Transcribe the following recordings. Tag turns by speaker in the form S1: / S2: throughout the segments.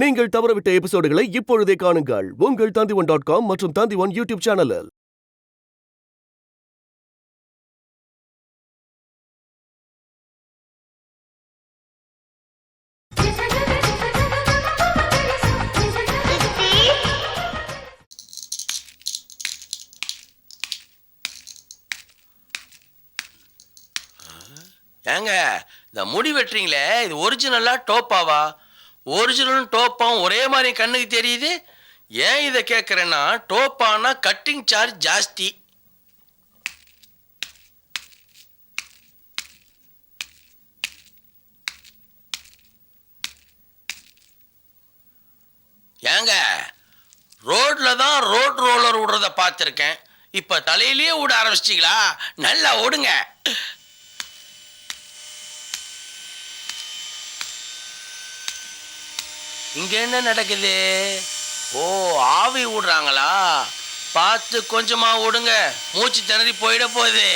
S1: நீங்கள் தவறவிட்ட எபிசோடுகளை இப்பொழுதே காணுங்கள் உங்கள் Tandivan.com மற்றும் Tandivan யூடியூப் சேனலில்.
S2: ஏங்க இந்த முடி வெட்டுறீங்களே, இது ஒரிஜினலா டோப்பாவா? ஒரிஜினலும் டோப்பாவும் ஒரே மாதிரி கண்ணுக்கு தெரியுது. ஏன் இதை கேட்குறேன்னா, டோப்பானா கட்டிங் சார்ஜ் ஜாஸ்தி. ஏங்க ரோட்ல தான் ரோட் ரோலர் விடுறத பார்த்துருக்கேன். இப்போ தலையிலேயே விட ஆரம்பிச்சிட்டிங்களா? நல்லா ஓடுங்க. இங்க என்ன நடக்குது? ஓ, ஆவி விடுறாங்களா? பார்த்து கொஞ்சமா விடுங்க, மூச்சு திணறி போயிட போகுது.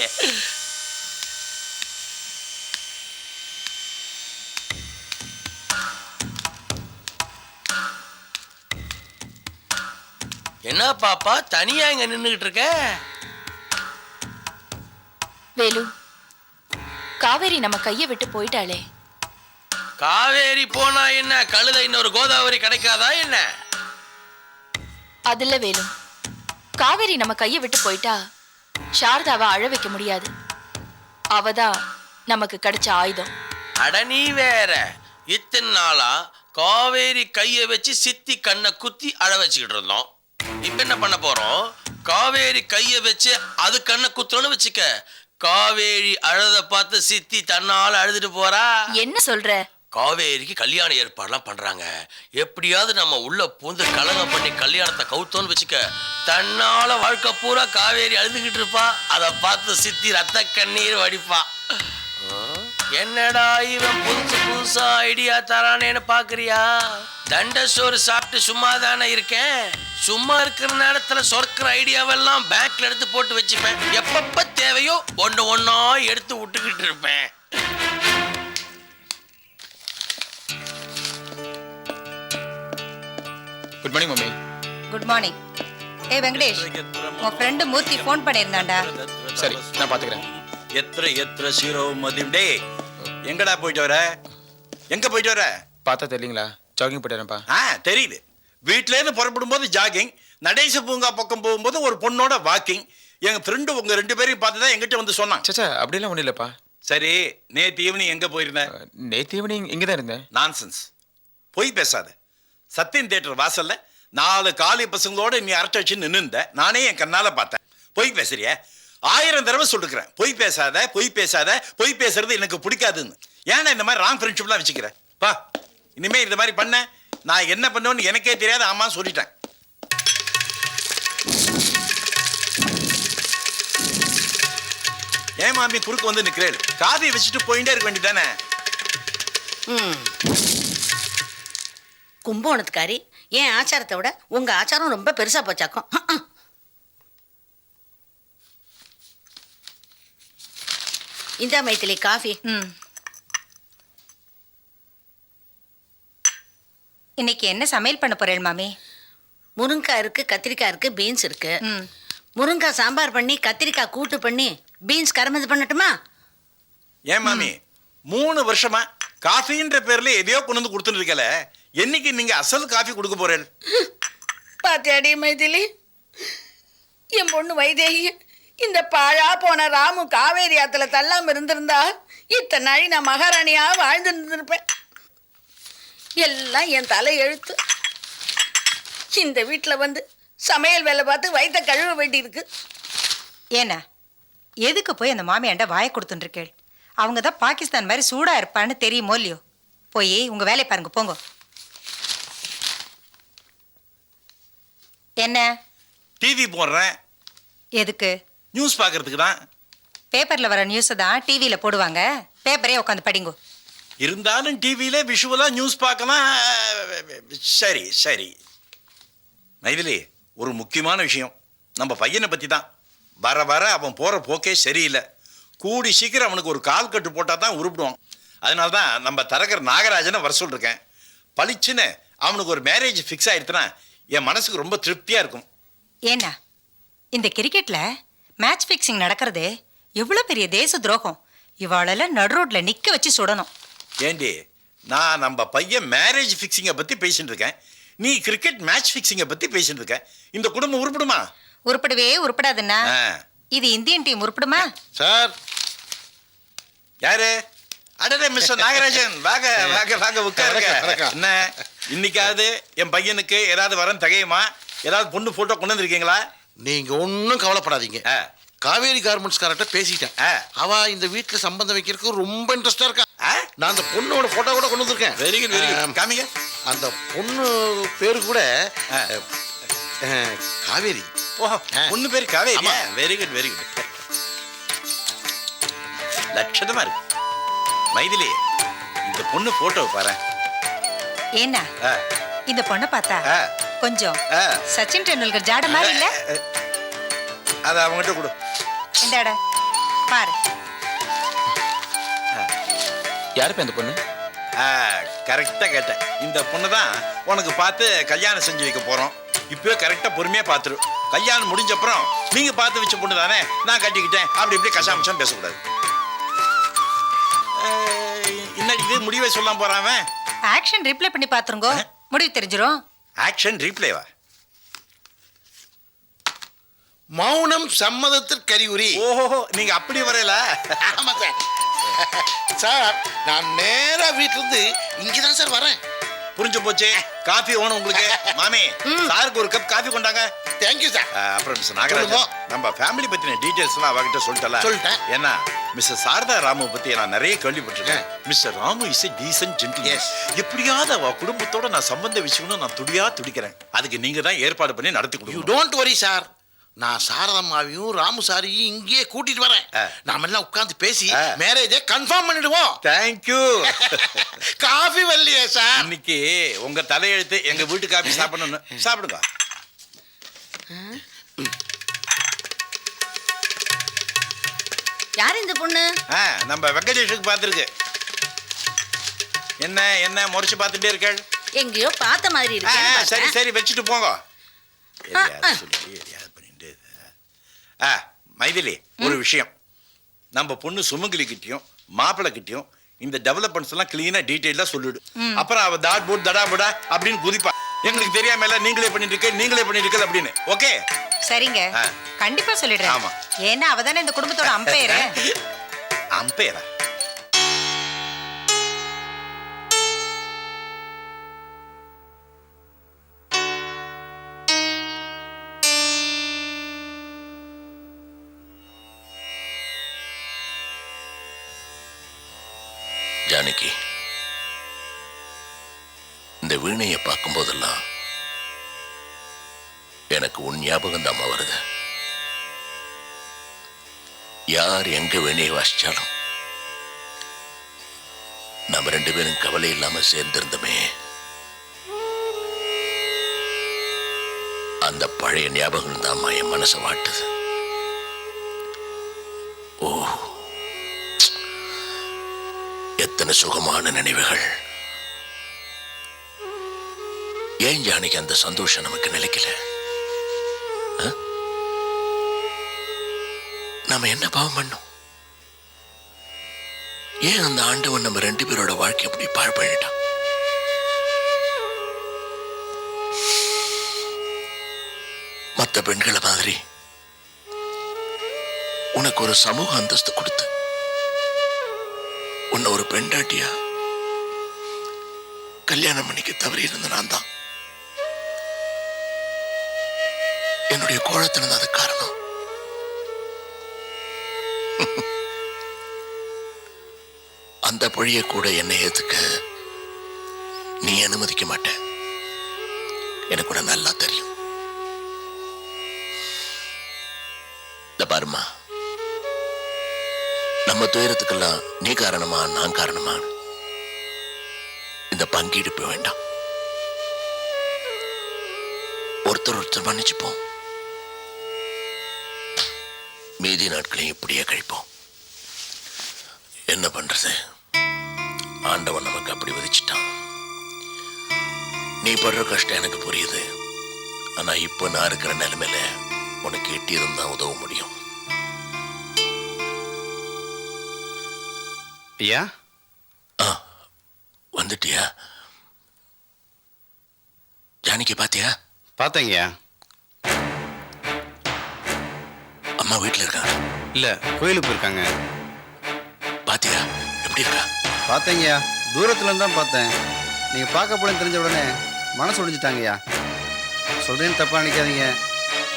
S2: என்ன பாப்பா தனியா இங்க நின்னுகிட்டு இருக்க?
S3: வேலு, காவேரி நம்ம கையை விட்டு போயிட்டாளே.
S2: காவேரி போனா என்ன, கழுத இன்னொரு கோதாவரி கிடைக்காதா என்ன?
S3: அதுல வேலு, காவேரி நம்ம கையை விட்டு போயிட்டா சாரதாவை அழ வைக்க முடியாது. அவதான் நமக்கு கிடைச்ச ஆயுதம்.
S2: அட நீ வேற, இத்தனை நாளா காவேரி கையை வச்சு சித்தி கண்ணை குத்தி அழ வச்சுக்கிட்டு இருந்தோம். இப்ப என்ன பண்ண போறோம்? காவேரி கையை வச்சு அது கண்ணை குத்துறோன்னு வச்சுக்க, காவேரி அழத பார்த்து சித்தி தன்னால அழுதுட்டு போறா.
S3: என்ன சொல்ற?
S2: காவேரிக்கு கல்யாண ஏற்பாடுலாம் பண்றாங்க. எப்படியாவது நம்ம உள்ள பூந்து கலகம் பண்ணி கல்யாணத்தை கவுத்தோன்னு வச்சுக்க, தன்னால வாழ்க்கை பூரா காவேரி அழுதுகிட்டு இருப்பா. அதை பார்த்து சித்தி ரத்த கண்ணீர் வடிப்பா. என்னடா இவன் புதுசு புதுசா ஐடியா தரானேன்னு பாக்குறியா? தண்ட சோறு சாப்பிட்டு சும்மா தானே இருக்கேன். சும்மா இருக்கிற நேரத்துல சொர்க்கிற ஐடியாவெல்லாம் பேங்க்ல எடுத்து போட்டு வச்சுப்பேன். எப்பப்ப தேவையோ ஒன்னா எடுத்து விட்டுக்கிட்டு இருப்பேன்.
S4: Good morning mummy.
S5: Good morning. ஏய் வெங்கடேஷ், உன் ஃப்ரெண்டு மூர்த்தி ஃபோன் பண்ணியிருந்தாண்டா.
S4: சரி, நான் பாத்துக்கிறேன்.
S6: எத்திர சீரோ மதியம். எங்கடா போயிட்டு வர? எங்க போயிட்டு வர?
S4: பார்த்தா தெரியலீங்களா? ஜாகிங் போயிட்டு வரேன்ப்பா.
S6: தெரியுது. வீட்டிலேருந்து புறப்படும் போது ஜாகிங், நடேச பூங்கா பக்கம் போகும்போது ஒரு பொண்ணோட வாக்கிங். எங்க ஃப்ரெண்டு உங்க 2 பேரையும் பார்த்துதான் எங்கிட்ட வந்து சொன்னான்.
S4: சச்சா, அப்படிலாம் ஒன்றும் இல்லைப்பா.
S6: சரி, நேற்று ஈவினிங் எங்க போயிருந்தேன்?
S4: நேற்று ஈவினிங் இங்கே தான் இருந்தேன்.
S6: நான்சென்ஸ், பொய் பேசாத. சத்யன் தியேட்டர் வாசல்ல 4 காலி பசங்களோட நீ அரட்டை வச்சு நின்னுந்த, நானே என் கண்ணால பார்த்தேன். பொய் பேசுறிய? 1000 தடவை சொல்லிருக்கிறேன், பொய் பேசாத, பொய் பேசாத. பொய் பேசுறது எனக்கு பிடிக்காதுன்னு. ஏன்னா இந்த மாதிரி ராங் ஃப்ரெண்ட்ஷிப்லாம் வச்சுக்கிறேன். பா, இனிமே இந்த மாதிரி பண்ண நான் என்ன பண்ணுவேன்னு எனக்கே தெரியாது. ஆமா சொல்லிட்டேன். ஏன் மாமி குறுக்கு வந்து நிக்கிறேன்? காதியை வச்சுட்டு போயிட்டே இருக்க வேண்டியதானே?
S7: கும்பகோணத்துக்காரி, என் ஆச்சாரத்தை விட உங்க ஆச்சாரம் ரொம்ப பெருசா போச்சாக்கும். இந்த மைத்திலி காஃபி.
S5: இன்னைக்கு என்ன சமையல் பண்ண போறேன் மாமி?
S7: முருங்காய் இருக்கு, கத்திரிக்காய் இருக்கு, பீன்ஸ் இருக்கு. முருங்காய் சாம்பார் பண்ணி, கத்திரிக்காய் கூட்டு பண்ணி, பீன்ஸ் கரமது பண்ணட்டுமா?
S6: ஏன் மாமி 3 வருஷமா காஃபின்ற பேர்ல எதையோ கொண்டு வந்து கொடுத்துட்டு இருக்கல, என்னைக்கு நீங்க அசல் காஃபி கொடுக்க போறேன்?
S7: பாத்தியாடி மைதிலி, என் பொண்ணு வைதேகி இந்த பாழா போன ராமு காவேரி ஆத்துல தள்ளாம இருந்திருந்தா இத்தனை நாளி நான் மகாராணியா வாழ்ந்து இருந்திருப்பேன். எல்லாம் என் தலை எழுத்து. இந்த வீட்டில் வந்து சமையல் வேலை பார்த்து வயிற்ற கழுவ வேண்டி இருக்கு.
S5: ஏன்னா எதுக்கு போய் அந்த மாமியாண்ட வாயை கொடுத்துருக்கேள்? அவங்க தான் பாகிஸ்தான் மாதிரி சூடா இருப்பான்னு தெரியுமோ இல்லையோ? போய் உங்க வேலையை பாருங்க, போங்க. என்ன
S6: டிவி போடுறேன்.
S5: எதுக்கு?
S6: நியூஸ் பார்க்கறதுக்கு தான்.
S5: பேப்பர்ல வர நியூஸை தான் டிவியில போடுவாங்க, பேப்பரே உட்காந்து படிங்கோ.
S6: இருந்தாலும் டிவியில விஷுவலா நியூஸ் பார்க்கலாம். சரி சரி மைதிலி, ஒரு முக்கியமான விஷயம் நம்ம பையனை பத்தி தான். வர வர அவன் போற போக்கே சரியில்லை. கூடி சீக்கிரம் அவனுக்கு ஒரு கால் கட்டு போட்டால் தான் உருப்பிடுவான். அதனால தான் நம்ம தரகர் நாகராஜனை வர சொல்லிருக்கேன். பளிச்சுன்னு அவனுக்கு ஒரு மேரேஜ் ஃபிக்ஸ் ஆயிடுச்சுன்னா என் மனசுக்கு ரொம்ப திருப்தியா இருக்கும்.
S5: ஏன்னா இந்த கிரிக்கெட்ல மேட்ச் ஃபிக்ஸிங் நடக்கிறது எவ்வளோ பெரிய தேச துரோகம். இவாளெல்லாம் நடு ரோட்ல நிக்க வச்சு சுடணும்.
S6: ஏண்டி நான் நம்ம பையன் மேரேஜ் ஃபிக்ஸிங்கை பத்தி பேசிட்டு இருக்கேன், நீ கிரிக்கெட் மேட்ச் ஃபிக்ஸிங்கை பத்தி பேசிட்டு இருக்க. இந்த குடும்பம் உருப்படுமா?
S5: உருப்படவே உருப்படாதுன்னா இது இந்தியன் டீம் உருப்படுமா?
S6: சார் யாரு? அடடே மிஸ்டர் நாகராஜன், வாங்க வாங்க வாங்க உட்காருங்க. என்ன இன்னைக்காவது என் பையனுக்கு ஏதாவது வரம் தகையுமா? ஏதாவது பொண்ணு போட்டோ கொண்டு வந்திருக்கீங்களா?
S8: நீங்க ஒன்றும் கவலைப்படாதீங்க. காவேரி கார்மெண்ட்ஸ் காரட்ட பேசிட்டேன். அவ இந்த வீட்டுல சம்பந்தம் வைக்கிறதுக்கு ரொம்ப இன்ட்ரெஸ்டா இருக்கா. நான் அந்த பொண்ணோட போட்டோ கூட கொண்டு வந்திருக்கேன்.
S6: Very good very good. காமிங்க.
S8: அந்த பொண்ணு பேரு கூட காவேரி.
S6: ஓஹோ, பொண்ணு பேரு Kaveri. Very good very good. லட்சணமா இருக்கு. மைதிலி, இந்த பொண்ணு போட்டோ பாரு.
S5: ஏன்னா இந்த பொண்ணை பார்த்தா கொஞ்சம் சச்சின் டெண்டுல்கர் ஜாட மாதிரி இல்ல?
S6: அத அவங்ககிட்ட கொடு.
S5: இந்தாடா பாரு.
S4: யாருப்பா இந்த பொண்ணு?
S6: கரெக்டா கேட்டேன். இந்த பொண்ணு தான் உனக்கு பார்த்து கல்யாணம் செஞ்சு வைக்க போறோம். இப்பவே கரெக்டா பொறுமையா பாத்துரு. கல்யாணம் முடிஞ்ச அப்புறம் நீங்க பார்த்து வச்ச பொண்ணு தானே, நான் கட்டிக்கிட்டேன் அப்படி இப்படி கசாமச்சாம் பேசக்கூடாது. இன்னைக்கு முடிவை சொல்லாம போறான்.
S5: ஆக்ஷன் ரீப்ளே பண்ணி பாத்துருங்கோ, முடிவு தெரிஞ்சிரும்.
S6: ஆக்ஷன் ரீப்ளேவா?
S8: மௌனம் சம்மதத்திற்கு அறிகுறி.
S6: ஓஹோ, நீங்க அப்படி வரையல.
S8: ஆமா சார். சார் நான் நேரா வீட்டுல இருந்து இங்கதான் சார் வரேன்.
S6: புரிஞ்சு போச்சு. காஃபி வேணும் உங்களுக்கு? மாமி, சாருக்கு ஒரு கப் காஃபி கொண்டாங்க.
S8: Thank you sir.
S6: அப்புறம் மிஸ்டர் நாகராஜன், நம்ம ஃபேமிலி பத்தின டீடைல்ஸ் எல்லாம் அவகிட்ட சொல்லிட்டேன். ஏன்னா மிஸ்டர் சாரதா ராமு பத்தி நான் நிறைய கேள்விப்பட்டிருக்கேன். Mister Ramu is a decent gentleman. எப்படியாவது அவ குடும்பத்தோட நான் சம்பந்தம் வச்சுக்கணும் நான் துடிக்கிறேன். அதுக்கு நீங்க தான் ஏற்பாடு பண்ணி நடத்தி
S8: யூ
S6: கொடுங்க.
S8: Don't worry sir. நான் சாரதம்மாவையும் ராமு சாரியும் இங்கேயே கூட்டிட்டு வரேன். நாம எல்லாம் உட்கார்ந்து பேசி மேரேஜை கன்ஃபார்ம் பண்ணிடுவோம்.
S6: தேங்க்யூ.
S8: காஃபி வரலையே சார்?
S6: இன்னைக்கு உங்க தலையெழுத்து எங்க வீட்டு காஃபி சாப்பிடணும். சாப்பிடுங்க.
S7: யார் இந்த பொண்ணு?
S6: நம்ம வெங்கடேஷுக்கு பார்த்துருக்கு. என்ன என்ன முறைச்சு பார்த்துட்டே இருக்கள்?
S7: எங்கேயோ பார்த்த மாதிரி இருக்கு.
S6: சரி சரி வச்சுட்டு போங்க. மைதிலி, ஒரு விஷயம். நம்ம பொண்ணு சுமங்கலி கிட்டயும் மாப்பிள்ளை கிட்டயும் இந்த டெவலப்மெண்ட்ஸ் எல்லாம் கிளீனா டீடைலா சொல்லிடு. அப்புறம் அவ தாட் போட் தடா புடா அப்படின்னு குதிப்பா. எங்களுக்கு தெரியாம எல்லாம் நீங்களே பண்ணிட்டு இருக்க அப்படின்னு. ஓகே
S5: சரிங்க, கண்டிப்பா சொல்லிடுறேன்.
S6: ஆமா.
S5: ஏன்னா அவதானே இந்த குடும்பத்தோட அம்பையர்.
S6: அம்பையரா?
S9: ஜானகி, இந்த வீணையை பார்க்கும் போதெல்லாம் எனக்கு உன் ஞாபகம் தான் வருது. யார் எங்க வீணையை வாசிச்சாலும் நம்ம 2 பேரும் கவலை இல்லாம சேர்ந்திருந்தோமே, அந்த பழைய ஞாபகம் தான் என் மனசை வாட்டுது. ஓ, எத்தனை சுகமான நினைவுகள். ஏன் ஜானகி அந்த சந்தோஷம் நமக்கு நிலைக்கல? நாம என்ன பாவம் பண்ணோம்? ஏன் அந்த ஆண்டவன் நம்ம 2 பேரோட வாழ்க்கை அப்படி பாழ் பண்ணிட்டான்? மற்ற பெண்களை மாதிரி உனக்கு ஒரு சமூக அந்தஸ்து கொடுத்து உன்னை ஒரு பெண்டாட்டியா கல்யாணம் பண்ணிக்க தவறி இருந்த நான் தான். என்னுடைய கோழத்தின அது காரணம். அந்த பழிய கூட என்னை ஏத்துக்க நீ அனுமதிக்க மாட்ட. எனக்கு கூட நல்லா தெரியும். இந்த பாருமா, நம்ம துயரத்துக்கெல்லாம் நீ காரணமா நான் காரணமா இந்த பங்கீடு போய் வேண்டாம். ஒருத்தர் மன்னிச்சுப்போம். மீதி நாட்களையும் இப்படியே கழிப்போம். என்ன பண்றது, ஆண்டவன் நமக்கு அப்படி விதிச்சிட்டான். நீ படுற கஷ்டம் எனக்கு புரியுது. ஆனா இப்ப நான் இருக்கிற நிலைமையில உனக்கு எட்டியிருந்தா உதவ முடியும்.
S10: ஐயா
S9: வந்துட்டியா? ஜானகி பாத்தியா?
S10: பார்த்தேங்கய்யா.
S9: அம்மா வீட்டுல இருக்காங்க.
S10: இல்லை, கோயிலுக்கு போயிருக்காங்க.
S9: பாத்தியா எப்படி இருக்கா?
S10: பார்த்தேங்கய்யா, தூரத்துலேருந்து தான் பார்த்தேன். நீங்கள் பார்க்க போலன்னு தெரிஞ்ச உடனே மனசு ஒடிஞ்சிட்டாங்கய்யா. சொல்கிறேன்னு தப்பாக நினைக்காதீங்க.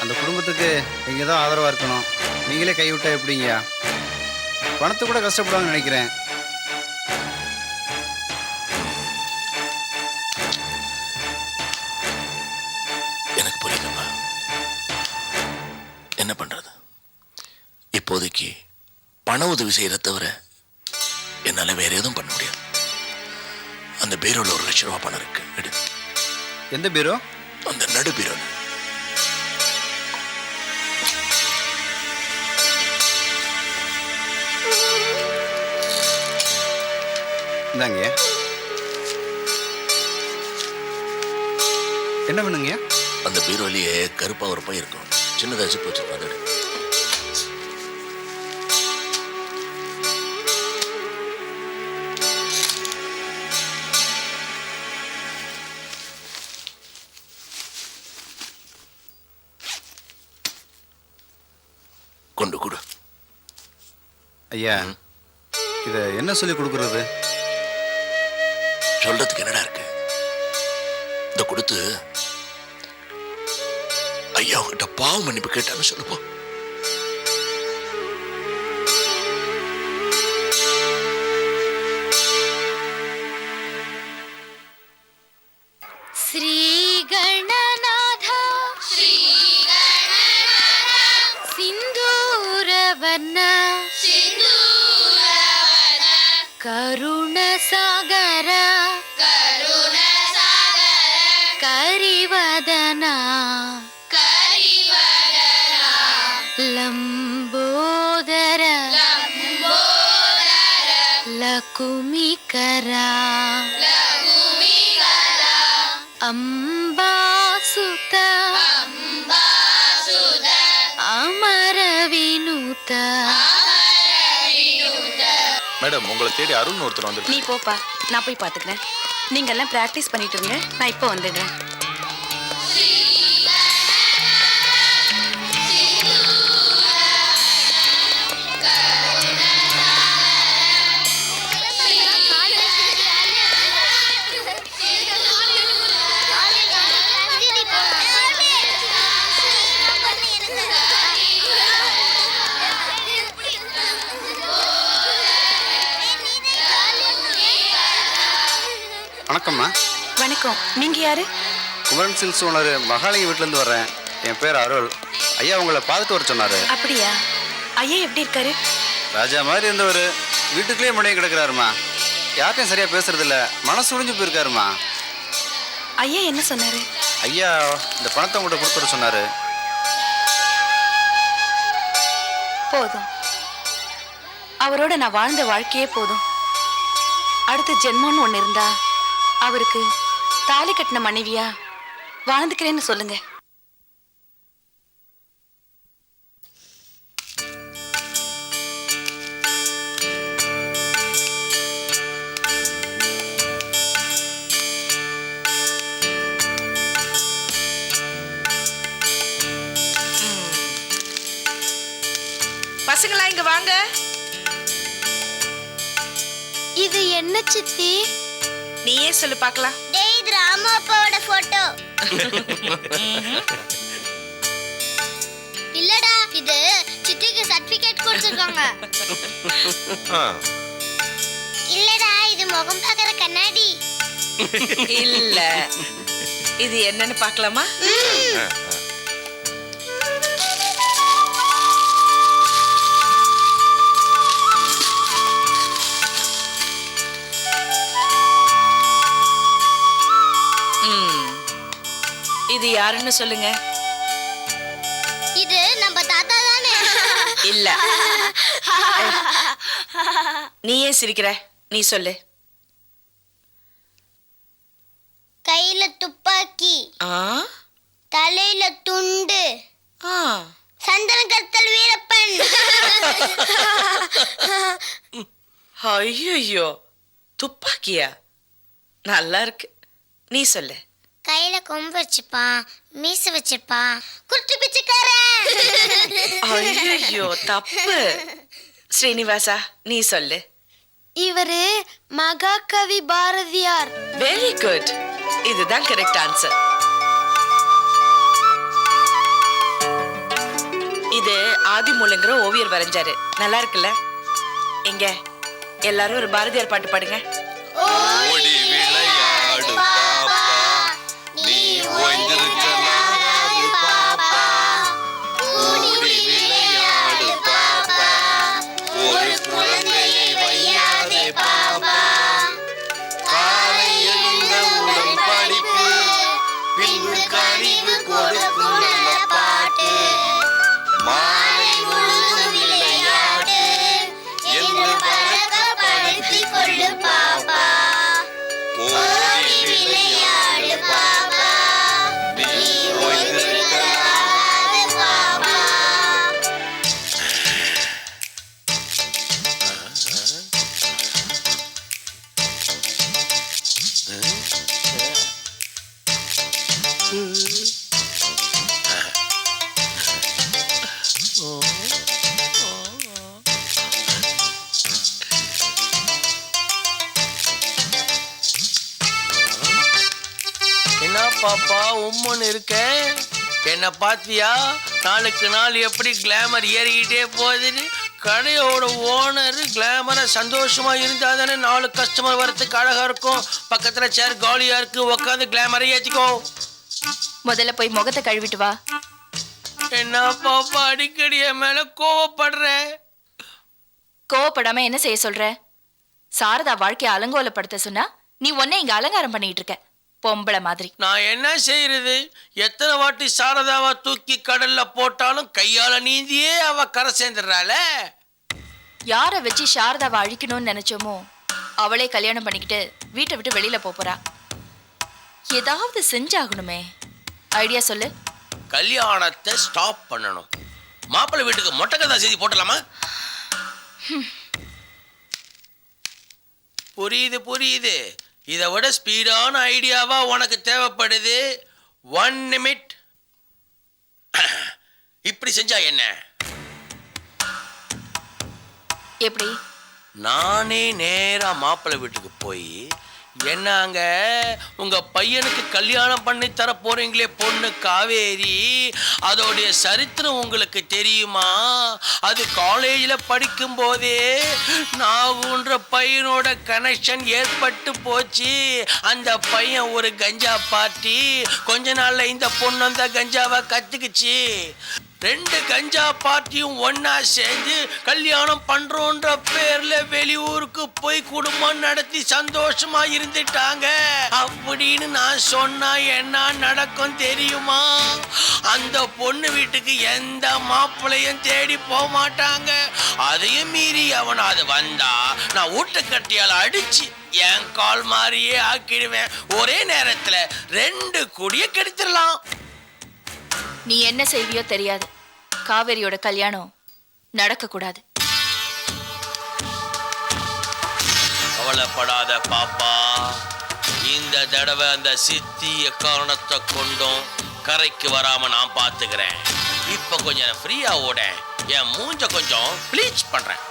S10: அந்த குடும்பத்துக்கு நீங்கள் தான் ஆதரவாக இருக்கணும். நீங்களே கைவிட்டா எப்படிங்கய்யா? பணத்தை கூட கஷ்டப்படுவாங்கன்னு நினைக்கிறேன்.
S9: எனக்கு புரியுதுப்பா. என்ன பண்றது? இப்போதைக்கு பண உதவி செய்யறத தவிர என்னால வேற எதுவும் பண்ண முடியாது. அந்த பீரோல 1 லட்சம் ரூபாய் பணம் இருக்கு. எடு.
S10: எந்த பீரோ?
S9: அந்த நடு பீரோல.
S10: இந்தாங்க. என்ன பண்ணுங்க?
S9: அந்த பீரோலயே கருப்பா ஒரு பை இருக்கும். சின்னதா ஜிப் வச்சிருக்கோம். அதை எடு. கொண்டு கொடு.
S10: ஐயா, இதை என்ன சொல்லி கொடுக்குறது?
S9: சொல்றதுக்கு என்னடா இருக்கு? இத கொடுத்து ஐயா உங்ககிட்ட பாவ மன்னிப்பு கேட்டான்னு சொல்லுப்போ.
S11: ஸ்ரீ கணநாத சிந்தூரவர்ண கருணசாகர கரிவதனா லம்போதர லகுமிகரா அம்பாசுத அமர வினுத.
S4: மேடம், உங்களை தேடி அருண் ஒருத்தர் வந்து.
S3: நீ போப்பா, நான் போய் பாத்துக்கிறேன். நீங்க எல்லாம் பிராக்டிஸ் பண்ணிட்டு இருங்க, நான் இப்போ வந்துடுறேன்.
S10: வணக்கம்மா.
S3: வணக்கம். நீங்க யாரு?
S10: குமரன் சில்ஸ் ஓனர் மகாலிங்க வீட்டிலேருந்து வர்றேன். என் பேர் அருள். ஐயா உங்களை பார்த்துட்டு வர சொன்னார்.
S3: அப்படியா? ஐயா எப்படி இருக்காரு?
S10: ராஜா மாதிரி இருந்தவர் வீட்டுக்குள்ளேயே முனைய கிடக்கிறாருமா. யார்ட்டையும் சரியாக பேசுறதில்ல. மனசு ஒழிஞ்சு போயிருக்காருமா.
S3: ஐயா என்ன சொன்னாரு?
S10: ஐயா இந்த பணத்தை உங்கள்கிட்ட கொடுத்துட சொன்னார்.
S3: போதும். அவரோட நான் வாழ்ந்த வாழ்க்கையே போதும். அடுத்த ஜென்மம்னு ஒண்ணு இருந்தா அவருக்கு தாலி கட்டின மனைவியா வாழ்ந்துக்கிறேன்னு சொல்லுங்க.
S7: பசங்களா இங்க வாங்க.
S11: இது என்ன சித்தி?
S7: நீயே சொல்லு பார்க்கலாம்.
S11: டேய், இது ராமு அப்பாவோட போட்டோ. இல்லடா, இது சித்திக்கு சர்டிபிகேட் கொடுத்திருக்காங்க. இல்லடா, இது முகம் பார்க்கற கண்ணாடி.
S7: இல்ல, இது என்னன்னு பார்க்கலாமா? இது யாருன்னு சொல்லுங்க.
S11: இது நம்ம தாத்தா தானே?
S7: இல்ல. நீ ஏன் சிரிக்கிற? நீ சொல்லு.
S11: கையில துப்பாக்கி, தலையில துண்டு, சந்தன கத்தல் வீரப்பன்.
S7: ஐயோ, துப்பாக்கியா? நல்லா இருக்கு, நீ சொல்லு.
S11: கையில கொம்பு வச்சுப்பான், மீச வச்சிருப்பான், குட்டி பிச்சைக்காரன்.
S7: ஐயோ, தப்பு. ஸ்ரீனிவாசா, நீ சொல்லு.
S11: இவரு மகாகவி பாரதியார்.
S7: வெரி குட், இதுதான் கரெக்ட் ஆன்சர். இது ஆதிமூலங்கிற ஓவியர் வரைஞ்சாரு. நல்லா இருக்குல்ல? எங்க எல்லாரும் ஒரு பாரதியார் பாட்டு பாடுங்க.
S11: ஓடி விளையாடு பாப்பா, நீ ஓய்ந்திருக்கலாகாது பாப்பா. ஓடி விளையாடு பாப்பா, ஒரு குழந்தையை வையாதே பாப்பா. காலை எழுந்தவுடன் படிப்பு, பின்பு கனிவு கொடுக்கும் நல்ல பாட்டு. மாலை முழுதும் விளையாடு என்று பழக்கப்படுத்திக் கொள்ளு பாப்பா. ஓடி விளையாடு பாப்பா, நீ ஓய்ந்திருக்கலாகாது பாப்பா.
S2: என்ன பாப்பா உம்முன்னு இருக்க? என்ன பாத்தியா? நாளுக்கு நாள் எப்படி கிளாமர் ஏறிக்கிட்டே போகுதுன்னு. கடையோட ஓனர் கிளாமரா சந்தோஷமா இருந்தா தானே 4 கஸ்டமர் வரத்துக்கு அழகா இருக்கும். பக்கத்துல சேர் காலியா இருக்கு, உட்காந்து கிளாமரை ஏத்திக்கோ.
S3: முதல்ல போய் முகத்தை கழுவிட்டு வா.
S2: என்ன பாப்பா அடிக்கடி என் மேல கோவப்படுற?
S3: கோவப்படாம என்ன செய்ய சொல்ற? சாரதா வாழ்க்கையை அலங்கோலப்படுத்த சொன்னா நீ உன்னை இங்க அலங்காரம் பண்ணிட்டு இருக்க, பொம்பளை மாதிரி.
S2: நான் என்ன செய்யறது? எத்தனை வாட்டி சாரதாவை தூக்கி கடல்ல போட்டாலும் கையால நீந்தியே அவ கரை சேர்ந்துடுறாள.
S3: யாரை வச்சு சாரதாவை அழிக்கணும்னு நினைச்சோமோ அவளே கல்யாணம் பண்ணிக்கிட்டு வீட்டை விட்டு வெளியில போறா. ஏதாவது செஞ்சாகணுமே, ஐடியா சொல்லு.
S2: கல்யாணத்தை ஸ்டாப் பண்ணணும். மாப்பிள்ளை வீட்டுக்கு மொட்டை கதா செய்தி போட்டலாமா? புரியுது. இதை விட ஸ்பீடான ஐடியாவா உனக்கு தேவைப்படுது. 1 நிமிட். இப்படி செஞ்சா என்ன?
S3: எப்படி?
S2: நானே நேரா மாப்பிள்ளை வீட்டுக்கு போய், என்னங்க உங்க பையனுக்கு கல்யாணம் பண்ணி தர போறீங்களே பொண்ணு காவேரி, அதோடைய சரித்திரம் உங்களுக்கு தெரியுமா? அது காலேஜில் படிக்கும் போதே நாகுன்ற பையனோட கனெக்ஷன் ஏற்பட்டு போச்சு. அந்த பையன் ஒரு கஞ்சா பார்ட்டி. கொஞ்ச நாள்ல இந்த பொண்ணு அந்த கஞ்சாவை கத்துக்குச்சு. 2 கஞ்சா பார்ட்டியும் ஒன்னா சேர்ந்து கல்யாணம் பண்றோன்ற பேர்ல வெளியூருக்கு போய் குடும்பம் நடத்தி சந்தோஷமா இருந்துட்டாங்க. அப்படின்னு நான் சொன்னா என்ன நடக்கும் தெரியுமா? அந்த பொண்ணு வீட்டுக்கு எந்த மாப்பிள்ளையும் தேடி போக மாட்டாங்க. அதையும் மீறி அவனாவது வந்தா நான் ஊட்டக்கட்டியால் அடிச்சு என் கால் மாதிரியே ஆக்கிடுவேன். ஒரே நேரத்துல 2 கூடிய கெடுத்துடலாம்.
S3: நீ என்ன செய்வியோ தெரியாது. காவேரியோட கல்யாணம் நடக்க கூடாது.
S2: கவலைப்படாத பாப்பா. இந்த தடவை அந்த சித்திய காரணத்தை கொண்டும் கரைக்கு வராம நான் பாத்துக்கிறேன். இப்ப கொஞ்சம் ஃப்ரீயா ஓட என் மூஞ்ச கொஞ்சம் ப்ளீச் பண்றேன்.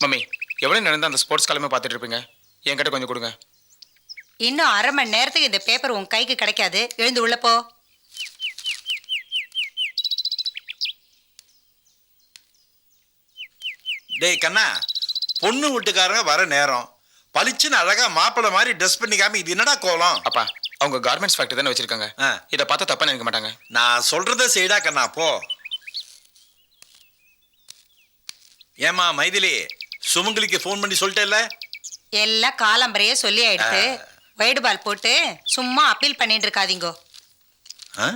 S4: மம்மி, எவ்வளவு நேரம் தான் அந்த ஸ்போர்ட்ஸ் காலமே பார்த்துட்டு இருப்பீங்க? என்கிட்ட கொஞ்சம் கொடுங்க.
S5: இன்னும் 1/2 மணி நேரத்துக்கு இந்த பேப்பர் உன் கைக்கு கிடைக்காது. எழுந்து உள்ள போ.
S6: டேய் கண்ணா, பொண்ணு வீட்டுக்காரங்க வர நேரம் பளிச்சுன்னு அழகா மாப்பிள்ளை மாதிரி ட்ரெஸ் பண்ணிக்காம இது என்னடா கோலம்?
S4: அப்பா, அவங்க கார்மெண்ட்ஸ் ஃபேக்டரி தானே வச்சிருக்காங்க. இதை பார்த்தா தப்பா நினைக்க மாட்டாங்க.
S6: நான் சொல்றத செய்டா கண்ணா, போ. ஏமா மைதிலி, சுமங்கலிக்கு ஃபோன் பண்ணி சொல்லிட்டேல்ல?
S5: எல்லாம் காலம்பரையே சொல்லி ஆயிடுத்து. வைடு பால் போட்டு சும்மா அப்பீல் பண்ணிட்டு இருக்காதீங்கோ.
S6: ஆ?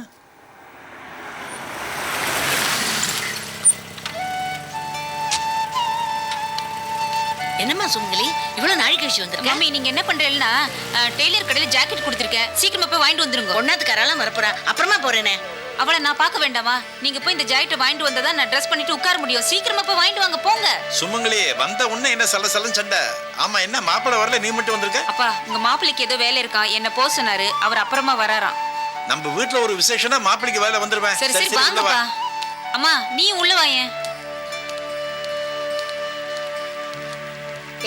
S7: என்னம்மா சுமங்கலி இவ்வளவு நாள் கழிச்சு வந்திருக்க?
S3: மம்மி நீங்க என்ன பண்றீங்கன்னா டெய்லர் கடையில ஜாக்கெட் கொடுத்துருக்கேன், சீக்கிரமா போய் வாங்கிட்டு வந்துருங்க.
S7: ஒன்னாத்துக்காரெல்லாம் வரப்போறா, அப்புறமா போறேனே.
S3: அவளை நான் பார்க்க வேண்டாமா? நீங்க போய் இந்த ஜாக்கெட்டை வாங்கிட்டு வந்தா நான் ட்ரெஸ் பண்ணிட்டு உட்கார முடியும். சீக்கிரமா போய் வாங்கிட்டு வாங்க போங்க.
S6: சுமங்கலி வந்த உடனே என்ன சல்ல சல்லன்னு சண்டை? ஆமா, என்ன மாப்பிள்ளை வரல, நீ மட்டும் வந்திருக்க?
S3: அப்பா உங்க மாப்பிள்ளைக்கு ஏதோ வேலை இருக்கா, என்ன போக சொன்னாரு. அவர் அப்புறமா வராராம்.
S6: நம்ம வீட்டுல ஒரு விசேஷம்னா மாப்பிள்ளைக்கு வேலை வந்துருவேன்.
S3: சரி சரி வாங்கப்பா. அம்மா நீ உள்ள வாயேன்.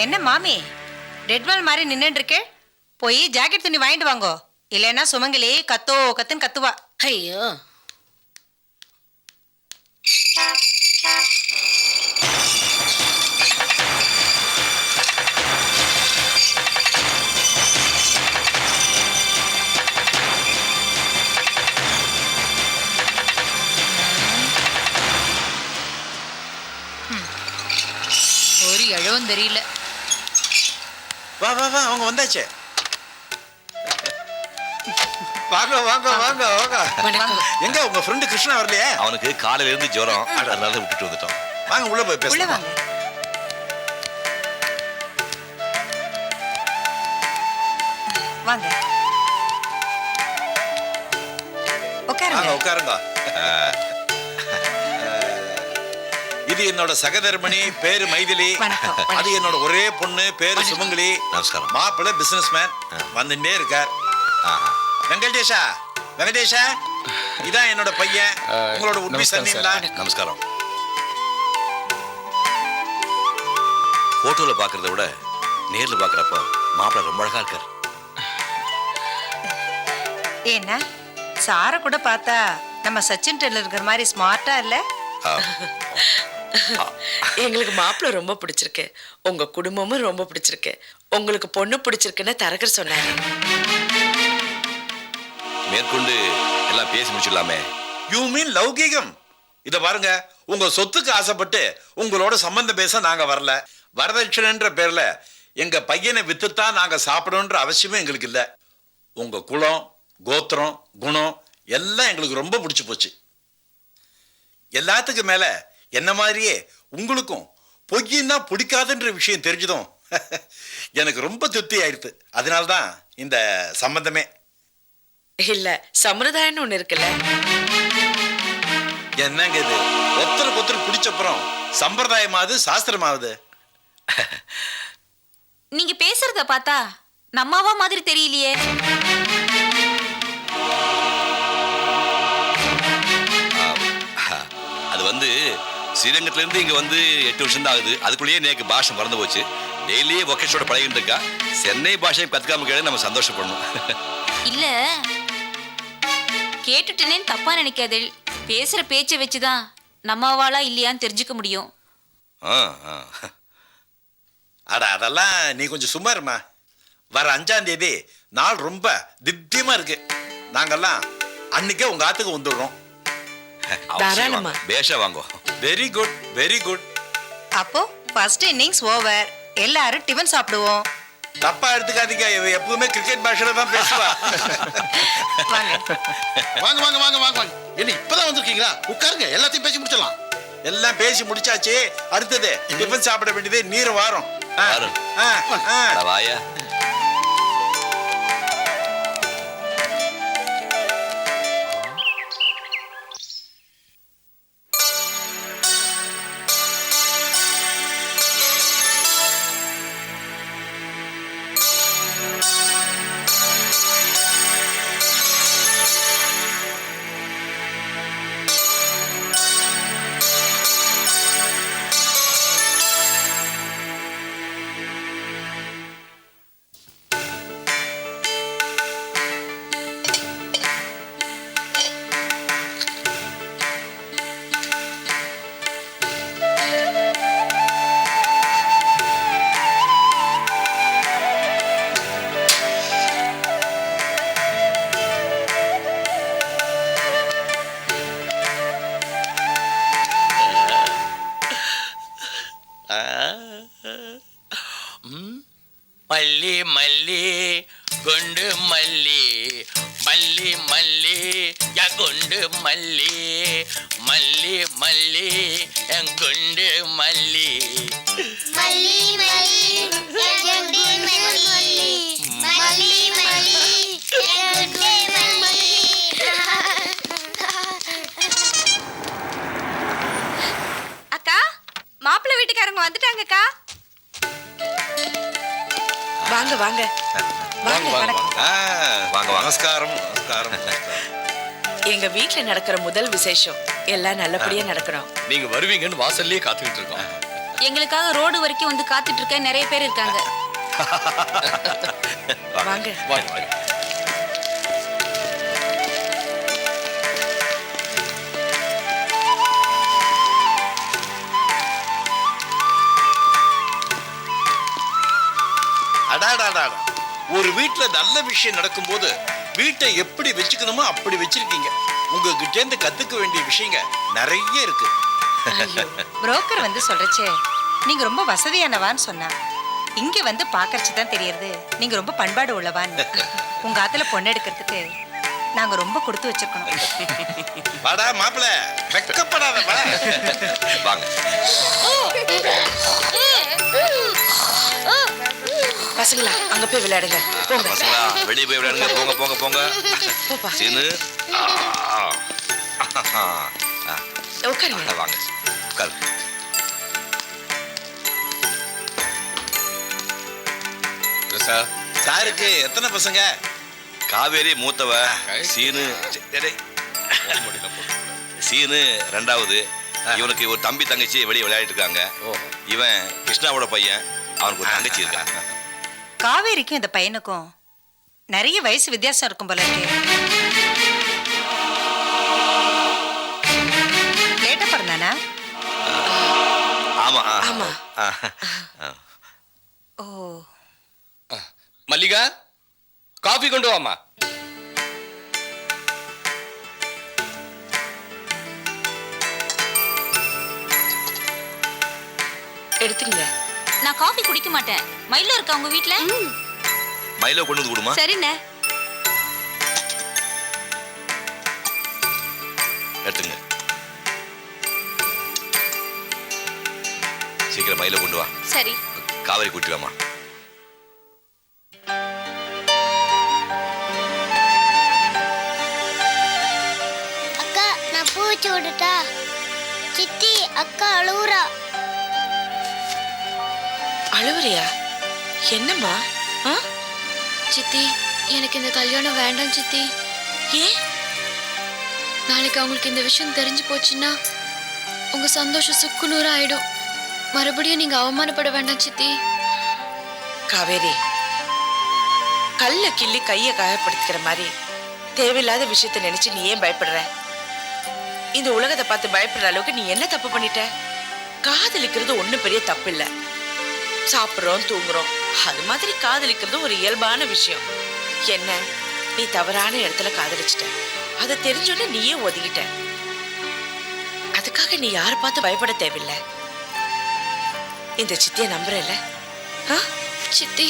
S5: என்ன மாமி டெட் பால் மாதிரி நின்னுட்டு இருக்கே? போய் ஜாக்கெட் துணி வாங்கிட்டு வாங்கோ. இல்லைன்னா சுமங்கலி கத்தோ கத்துன்னு கத்துவா.
S7: ஐயோ
S3: ஒரு இழவும் தெரியல.
S6: வா வா வா, அவங்க வந்தாச்சே. வாங்க வாங்க வாங்க வாங்க. எங்க உங்க ஃப்ரெண்டு கிருஷ்ணா வரலையே?
S9: அவனுக்கு காலையில இருந்து ஜுரம், அதனால விட்டுட்டு வந்துட்டோம்.
S6: வாங்க உள்ள போய்
S5: உள்ள
S6: பேசலாம்.
S5: வாங்க. வாங்க
S6: வாங்க
S5: உட்காருங்க.
S6: உட்காருங்க. இது என்னோட சகதர்மணி, பேரு மைதிலி.
S5: வணக்கம்.
S6: அது என்னோட ஒரே பொண்ணு, பேரு சுமங்கலி.
S9: நமஸ்காரம்.
S6: மாப்பிள்ளை பிசினஸ் மேன் வந்துட்டே இருக்கார். வெங்கடேஷா, வெங்கடேஷா, இதான் என்னோட பையன். உங்களோட உண்மை
S4: நமஸ்காரம்
S6: சன்னீங்களா?
S9: நமஸ்காரம். போட்டோல பாக்குறத விட நேர்ல பாக்குறப்ப மாப்பிள்ளை ரொம்ப அழகா இருக்காரு.
S5: ஏன்னா சார கூட பார்த்தா நம்ம சச்சின் டெண்டுல்கர் இருக்கிற மாதிரி ஸ்மார்ட்டா இல்ல?
S12: எங்களுக்கு மாப்பிள்ளை ரொம்ப பிடிச்சிருக்கு, உங்க குடும்பமும் ரொம்ப பிடிச்சிருக்கு, உங்களுக்கு பொண்ணு பிடிச்சிருக்குன்னு தரகர் சொன்னாரு.
S9: மேற்கொண்டு எல்லாம் பேசி முடிச்சிடலாமே.
S6: You mean லௌகீகம்? இத பாருங்க, உங்க சொத்துக்கு ஆசைப்பட்டு உங்களோட சம்பந்தம் பேச நாங்க வரல. வரதட்சணைன்ற பேர்ல எங்க பையனை வித்துத்தான் நாங்க சாப்பிடணுன்ற அவசியமே எங்களுக்கு இல்ல. உங்க குலம், கோத்திரம், குணம் எல்லாம் எங்களுக்கு ரொம்ப பிடிச்சு போச்சு. எல்லாத்துக்கும் மேல என்ன மாதிரியே உங்களுக்கும் பொய்யின்னா பிடிக்காதுன்ற விஷயம் தெரிஞ்சதும் எனக்கு ரொம்ப திருப்தி ஆயிடுது. அதனால்தான் இந்த சம்பந்தமே.
S12: இல்ல சம்பிரதாயம்னு ஒண்ணு இருக்குல்ல.
S6: என்னங்க இது, ஒருத்தருக்கு ஒருத்தர் பிடிச்சப்புறம் சம்பிரதாயமாவது சாஸ்திரமாவது?
S3: நீங்க பேசுறத பார்த்தா நம்மாவா மாதிரி தெரியலையே.
S9: அது வந்து ஸ்ரீரங்கத்துல இருந்து இங்க வந்து 8 வருஷம் தான் ஆகுது. அதுக்குள்ளேயே நேக்கு பாஷை மறந்து போச்சு. டெய்லியே ஒகேஷோட பழகிட்டு இருக்கா. சென்னை பாஷையை கத்துக்காம கேட்டு நம்ம சந்தோஷப்படணும்.
S3: இல்ல கேட்டுட்டேனேன்னு தப்பா நினைக்காதே. பேசுற பேச்சை வச்சுதான் நம்மாவாளா இல்லையான்னு தெரிஞ்சுக்க முடியும்.
S6: அட அதெல்லாம் நீ கொஞ்சம் சும்மா இருமா. வர 5ஆம் தேதி நாள் ரொம்ப தித்தியமா இருக்கு. நாங்கெல்லாம் அன்னைக்கே உங்க ஆத்துக்கு வந்துடுறோம்.
S12: தாராளமா.
S9: பேஷா வாங்கோ.
S6: Very good, very good.
S5: அப்போ ஃபர்ஸ்ட் இன்னிங்ஸ் ஓவர், எல்லாரும் டிபன் சாப்பிடுவோம்.
S6: தப்பா எடுத்துக்காதீங்க, இவ எப்பவுமே கிரிக்கெட் பாஷையில தான் பேசுவா.
S5: வாங்க
S8: வாங்க வாங்க வாங்க வாங்க வாங்க. என்ன இப்பதான் வந்திருக்கீங்களா? உட்காருங்க, எல்லாத்தையும் பேசி முடிச்சிடலாம்.
S6: எல்லாம் பேசி முடிச்சாச்சு. அடுத்தது டிஃபன் சாப்பிட வேண்டியது நீர் வாரம்.
S9: வாரம். அட வாயா.
S2: மல்லி மல்லி குண்டு மல்லி மல்லி மல்லி என் குண்டு மல்லி
S11: மல்லி மல்லி எங்குண்டே மல்லி மல்லி மல்லி எங்குண்டே மல்லி.
S3: அக்கா மாப்பிள்ளை வீட்டுக்காரங்க வந்துட்டாங்கக்கா.
S12: வாங்க வாங்க
S6: வாங்க வாங்க நமஸ்காரம் நமஸ்காரம்.
S12: எங்க வீட்ல நடக்கிற முதல் விசேஷம் எல்லாம் நல்லபடியா நடக்கணும்.
S9: நீங்க வருவீங்கன்னு வாசல்லே காத்துக்கிட்டு இருக்கோம்.
S3: எங்களுக்காக ரோடு வரைக்கும் வந்து காத்துட்டு இருக்க நிறைய பேர் இருக்காங்க.
S12: வாங்க
S9: வாங்க.
S6: அடாடாடா, ஒரு வீட்டுல நல்ல விஷயம் நடக்கும்போது வீட்டை எப்படி வச்சுக்கணுமோ அப்படி வச்சிருக்கீங்க. உங்ககிட்ட இருந்து கத்துக்க வேண்டிய விஷயங்க நிறைய இருக்கு.
S5: புரோக்கர் வந்து சொல்றச்சே நீங்க ரொம்ப வசதியானவான்னு சொன்னா, இங்க வந்து பாக்கறச்சு தான் தெரியறது நீங்க ரொம்ப பண்பாடு உள்ளவான்னு. உங்க ஆத்துல பொண்ணு எடுக்கிறதுக்கு நாங்க ரொம்ப கொடுத்து வச்சிருக்கோம்.
S6: வாடா மாப்பிள, வெக்கப்படாத வா.
S9: வாங்க.
S12: பசங்களா அங்க போய் விளையாடுங்க. போங்க
S9: பசங்களா வெளியே போய் விளையாடுங்க. போங்க போங்க போங்க.
S12: போப்பா.
S9: சீனு
S12: உட்காருங்க.
S9: வாங்க உட்காரு.
S6: சாருக்கு எத்தனை பசங்க?
S9: காவேரி மூத்தவ, சீனு சீனு ரெண்டாவது. இவனுக்கு ஒரு தம்பி தங்கச்சி வெளியே விளையாடிட்டு இருக்காங்க. இவன் கிருஷ்ணாவோட பையன், அவனுக்கு ஒரு தங்கச்சி இருக்கா.
S5: காவேரிக்கும் இந்த பையனுக்கும் நிறைய வயசு வித்தியாசம் இருக்கும் போல இருக்கு. லேட்டா பிறந்தானா?
S9: ஆமா
S12: ஆமா.
S5: ஓ,
S4: மல்லிகா, காஃபி கொண்டு வாமா.
S12: எடுத்துங்க.
S3: நான் காஃபி குடிக்க மாட்டேன். மயிலோ இருக்கா உங்க வீட்ல?
S9: மயிலோ கொண்டு வந்து கொடுமா.
S3: சரிண்ணே.
S9: எடுத்துங்க. சீக்கிரம் மயிலோ கொண்டு வா.
S3: சரி.
S9: காவேரி கூட்டி வாமா.
S11: அக்கா நான் பூ வச்சு விட்டுட்டா? சித்தி அக்கா அழுவுறா.
S12: அழுவுறியா? என்னம்மா?
S3: சித்தி, எனக்கு இந்த கல்யாணம் வேண்டாம் சித்தி.
S12: ஏன்?
S3: நாளைக்கு அவங்களுக்கு இந்த விஷயம் தெரிஞ்சு போச்சுன்னா உங்க சந்தோஷம் சுக்குநூறு ஆயிடும். மறுபடியும் நீங்க அவமானப்பட வேண்டாம் சித்தி.
S12: காவேரி, கல்ல கிள்ளி கைய காயப்படுத்திக்கிற மாதிரி தேவையில்லாத விஷயத்தை நினைச்சு நீ ஏன் பயப்படுற? இந்த உலகத்தை பார்த்து பயப்படுற அளவுக்கு நீ என்ன தப்பு பண்ணிட்ட? காதலிக்கிறது ஒண்ணும் பெரிய தப்பு இல்ல. சாப்பிடுறோம், தூங்குறோம், அது மாதிரி காதலிக்கிறது ஒரு இயல்பான விஷயம். என்ன, நீ தவறான இடத்துல காதலிச்சிட்ட. அதை தெரிஞ்சோன்னு நீயே ஒதுக்கிட்ட. அதுக்காக நீ யாரை பார்த்து பயப்பட தேவையில்லை. இந்த சித்திய நம்புறல?
S3: சித்தி,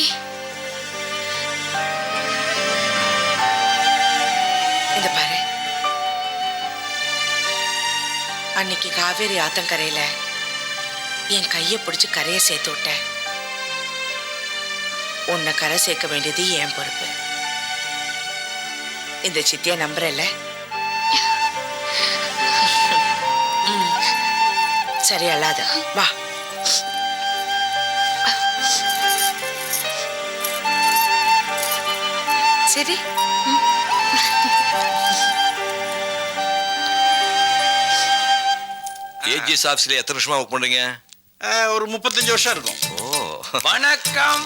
S12: இந்த பாரு, அன்னைக்கு காவேரி ஆத்தங்கரையில என் கைய பிடிச்சு கரையை சேர்த்து விட்டேன். உன்னை கரை சேர்க்க வேண்டியது என் பொறுப்பு. இந்த சித்திய நம்புறல? சரி, அல்லாத வா. சரி.
S9: ஏஜிஎஸ் ஆஃபீஸ்ல எத்தனை வருஷமா ஒர்க் பண்றீங்க?
S6: ஒரு 35 வருஷம் இருக்கும்.
S9: ஓ,
S2: வணக்கம்.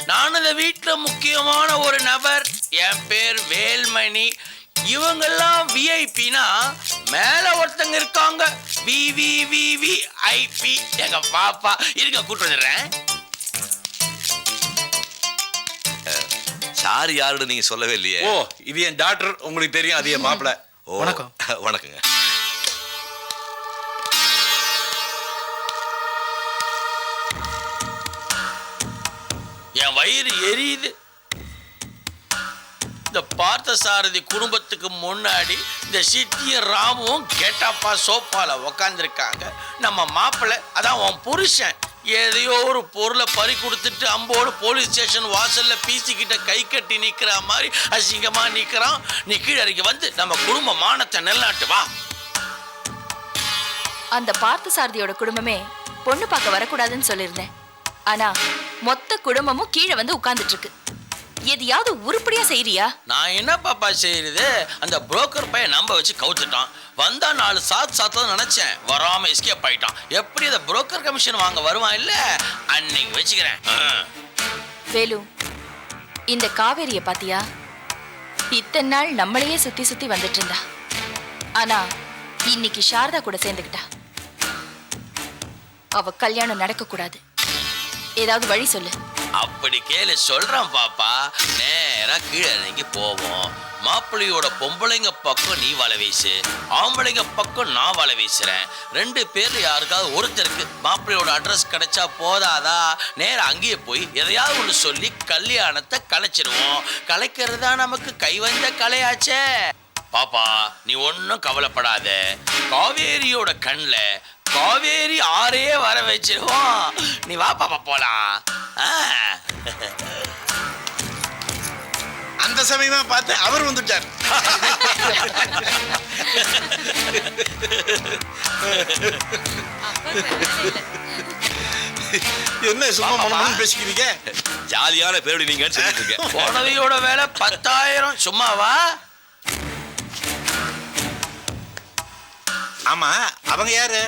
S2: நான் இந்த வீட்டுல முக்கியமான ஒரு நபர். என் பேர் வேல்மணி. இவங்கெல்லாம் விஐபினா மேல ஒருத்தங்க இருக்காங்க, விவிவிவிஐபி. எங்க பாப்பா இருங்க, கூட்டு வந்துடுறேன்.
S9: சார் யாருன்னு நீங்க சொல்லவே இல்லையே.
S6: ஓ, இது என் டாக்டர், உங்களுக்கு தெரியும், அது என் மாப்பிள்ள.
S9: வணக்கம். வணக்கங்க.
S2: என் வயிறு எரியுது. இந்த பார்த்தசாரதி குடும்பத்துக்கு முன்னாடி இந்த சித்தியும் ராமுவும் கேட்டாப்பா சோப்பால உக்காந்துருக்காங்க. நம்ம மாப்பிள்ளை அதான் உன் புருஷன் ஏதையோ ஒரு பொருளை பறி கொடுத்துட்டு அம்போடு போலீஸ் ஸ்டேஷன் வாசல்ல பீசிக்கிட்ட கை கட்டி நிக்கிற மாதிரி அசிங்கமா நிக்கிறான். நீ கீழே இறங்கி வந்து நம்ம குடும்ப மானத்தை நிலநாட்டு வா.
S3: அந்த பார்த்தசாரதியோட குடும்பமே பொண்ணு பார்க்க வரக்கூடாதுன்னு சொல்லியிருந்தேன். ஆனா மொத்த குடும்பமும் கீழே வந்து உட்கார்ந்துட்டு இருக்கு. எதையாவது உருப்படியா செய்யறியா?
S2: நான் என்ன பாப்பா செய்யறது? அந்த புரோக்கர் பையன் நம்ப வச்சு கவுத்துட்டான். வந்தா 4 சாத்து நினைச்சேன், வராம எஸ்கேப் ஆயிட்டான். எப்படி அந்த புரோக்கர் கமிஷன் வாங்க வருவான் இல்ல, அன்னைக்கு வச்சுக்கிறேன்.
S3: வேலு, இந்த காவேரிய பாத்தியா? இத்தனை நாள் நம்மளையே சுத்தி சுத்தி வந்துட்டு இருந்தா. ஆனா இன்னைக்கு சாரதா கூட சேர்ந்துக்கிட்டா. அவ கல்யாணம் நடக்க கூடாது. ஏதாவது வழி சொல்லு.
S2: அப்படி கேளு, சொல்றான் பாப்பா. நேரா கீழே இறங்கி போவோம். மாப்பிள்ளையோட பொம்பளைங்க பக்கம் நீ வலை வீசு, ஆம்பளைங்க பக்கம் நான் வலை வீசுறேன். 2 பேர்ல யாருக்காவது ஒருத்தருக்கு மாப்பிள்ளையோட அட்ரஸ் கிடைச்சா போதாதா? நேரம் அங்கேயே போய் எதையாவது ஒன்று சொல்லி கல்யாணத்தை கலைச்சிடுவோம். கலைக்கிறதா நமக்கு கைவந்த கலையாச்சே. பாப்பா நீ ஒன்னும் கவலைப்படாத. காவேரியோட கண்ணில் காவேரி ஆறே வர வச்சிருவோம். நீ வா பாப்பா போலாம்.
S6: அந்த சமயமா பார்த்து அவர் வந்துட்டார். என்ன சும்மா மனமன் பேசிக்கிறீங்க?
S9: ஜாலியான பேரோட நீங்கன்னு சொல்லிட்டு இருக்கேன்.
S2: புடவையோட வேலை 10,000 சும்மாவா?
S6: ஆமா, அவங்க யாரு?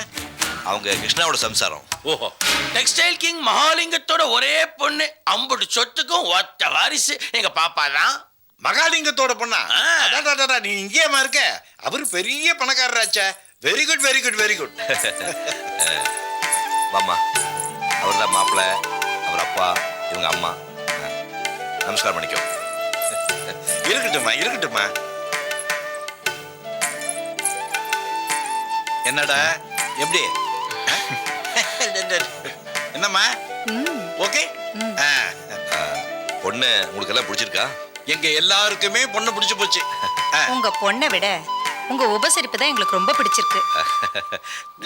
S9: அவங்க கிருஷ்ணாவோட சம்சாரம்.
S6: ஓஹோ.
S2: டெக்ஸ்டைல் கிங் மகாலிங்கத்தோட ஒரே பொண்ணு. அம்புட்டு சொத்துக்கும் ஒத்த வாரிசு எங்க பாப்பா தான்.
S6: மகாலிங்கத்தோட பொண்ணா? அடாடாடா, நீ இங்கேயமா இருக்க? அவரு பெரிய பணக்காரராச்சே. Very good very good very good.
S9: மாமா அவர் தான் மாப்பிள்ளை, அவர் அப்பா, இவங்க அம்மா. நமஸ்காரம் பண்ணிக்கோ.
S6: இருக்கட்டும்மா இருக்கட்டும்மா. என்னடா எப்படி? என்னம்மா ஓகே?
S9: பொண்ணு உங்களுக்கு எல்லாம் பிடிச்சிருக்கா?
S6: எங்க எல்லாருக்குமே பொண்ணு பிடிச்சு போச்சு.
S5: உங்க பொண்ணை விட உங்க உபசரிப்பு தான் எங்களுக்கு ரொம்ப பிடிச்சிருக்கு.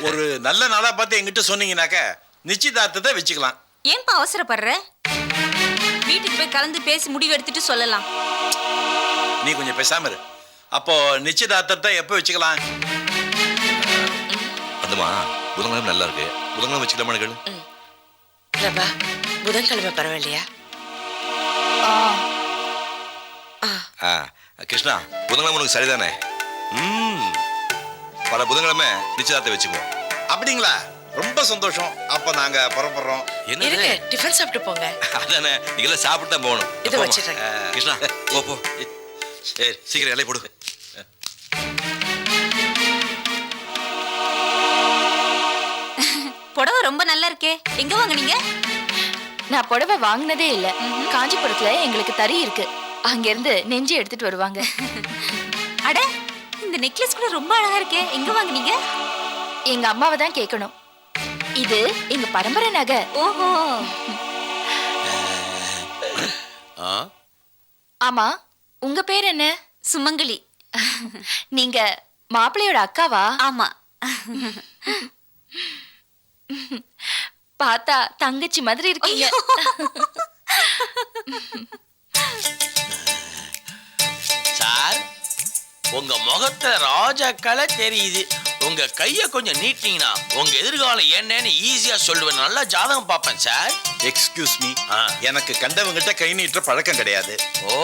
S6: ஒரு நல்ல நாளா பார்த்து என்கிட்ட சொன்னீங்கன்னாக்க நிச்சயதார்த்தத்தை வச்சுக்கலாம்.
S13: ஏன்பா அவசரப்படுற? வீட்டுக்கு போய் கலந்து பேசி முடிவு எடுத்துட்டு சொல்லலாம்.
S6: நீ கொஞ்சம் பேசாம இரு. அப்போ நிச்சயதார்த்தத்தை எப்போ வச்சுக்கலாம்?
S9: அதுமா புதன்கிழமை நல்லா இருக்கு, புதன்கிழமை வச்சுக்கலாமான்னு கேளு.
S12: பிரபா, புதன்கிழமை பரவாயில்லையா?
S9: கிருஷ்ணா, புதன்கிழமை உனக்கு சரிதானே? வர புதன்கிழமை நிச்சயதார்த்தம் வச்சுக்குவோம்.
S6: அப்படிங்களா? ரொம்ப சந்தோஷம். அப்ப நாங்க புறப்படுறோம்.
S12: இருங்க, டிஃபன் சாப்பிட்டு போங்க.
S9: அதானே, நீங்க சாப்பிட்டு தான் போகணும்.
S12: இதை வச்சிடுறேன்.
S9: கிருஷ்ணா போ. சரி, சீக்கிரம் இலை போடு.
S13: புடவை ரொம்ப நல்லா இருக்கே. எங்க வாங்குனீங்க?
S3: நான் புடவை வாங்கினதே இல்ல. காஞ்சிபுரத்துல எங்களுக்கு தறி இருக்கு, அங்கிருந்து நெஞ்சு எடுத்துட்டு வருவாங்க.
S13: அட, இந்த நெக்லஸ் கூட ரொம்ப அழகா இருக்கே. எங்க வாங்குனீங்க?
S3: எங்க அம்மாவை தான் கேட்கணும். இது எங்க பரம்பரை நகை.
S13: ஓஹோ.
S3: ஆமா, உங்க பேர் என்ன?
S13: சுமங்கலி.
S3: நீங்க மாப்பிள்ளையோட அக்காவா?
S13: ஆமா.
S3: பார்த்தா தங்கச்சி மாதிரி இருக்கீங்க.
S2: சார், உங்க முகத்துல ராஜாக்களை தெரியுது. உங்க கைய கொஞ்சம் நீட்டிங்கன்னா உங்க எதிர்காலம் என்னன்னு ஈஸியா சொல்லுவேன். நல்லா ஜாதகம் பார்ப்பேன் சார்.
S6: எக்ஸ்கியூஸ் மீ, எனக்கு கண்டவங்கிட்ட கை நீட்டுற பழக்கம் கிடையாது.
S2: ஓ,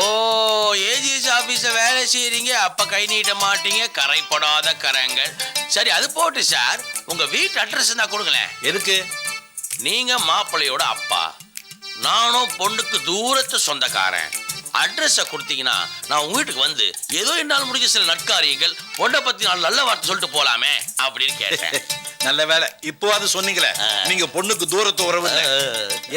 S2: ஏஜிஎஸ் ஆபீஸ்ல வேலை செய்யறீங்க, அப்ப கை நீட்ட மாட்டீங்க. கரைப்படாத கரங்கள். சரி, அது போட்டு சார், உங்க வீட்டு அட்ரஸ் தான் கொடுங்களேன்.
S6: எதுக்கு?
S2: நீங்க மாப்பிள்ளையோட அப்பா, நானும் பொண்ணுக்கு தூரத்து சொந்தக்காரன். அட்ரஸ கொடுத்தீங்கன்னா நான் உங்க வீட்டுக்கு வந்து ஏதோ என்னால் முடிஞ்ச சில நட்காரியங்கள், பொண்ணை பத்தி நான் நல்ல வார்த்தை சொல்லிட்டு போலாமே அப்படின்னு கேட்டேன்.
S6: நல்ல வேலை இப்போ அது சொன்னீங்களே. நீங்க பொண்ணுக்கு தூரத்து உறவு.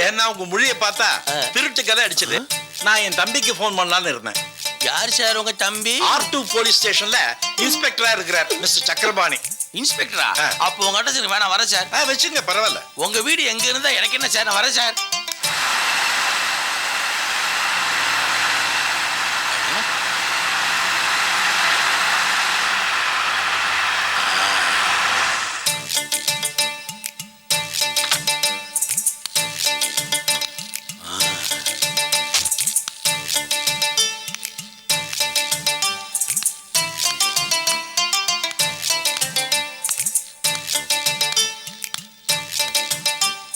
S6: ஏன்னா உங்க மொழியை பார்த்தா திருட்டு கதை அடிச்சது. நான் என் தம்பிக்கு போன் பண்ணலான்னு இருந்தேன்.
S2: யார் சார் உங்க தம்பி?
S6: R2 போலீஸ் ஸ்டேஷன்ல இன்ஸ்பெக்டரா இருக்கிறார், மிஸ்டர் சக்கரபாணி.
S2: இன்ஸ்பெக்டரா? அப்போ உங்க அட்ரஸ் எனக்கு வேணாம், வரேன் சார்.
S6: வச்சுங்க, பரவாயில்ல.
S2: உங்க வீடு எங்க இருந்தா எனக்கு என்ன சார், நான் வரேன் சார்.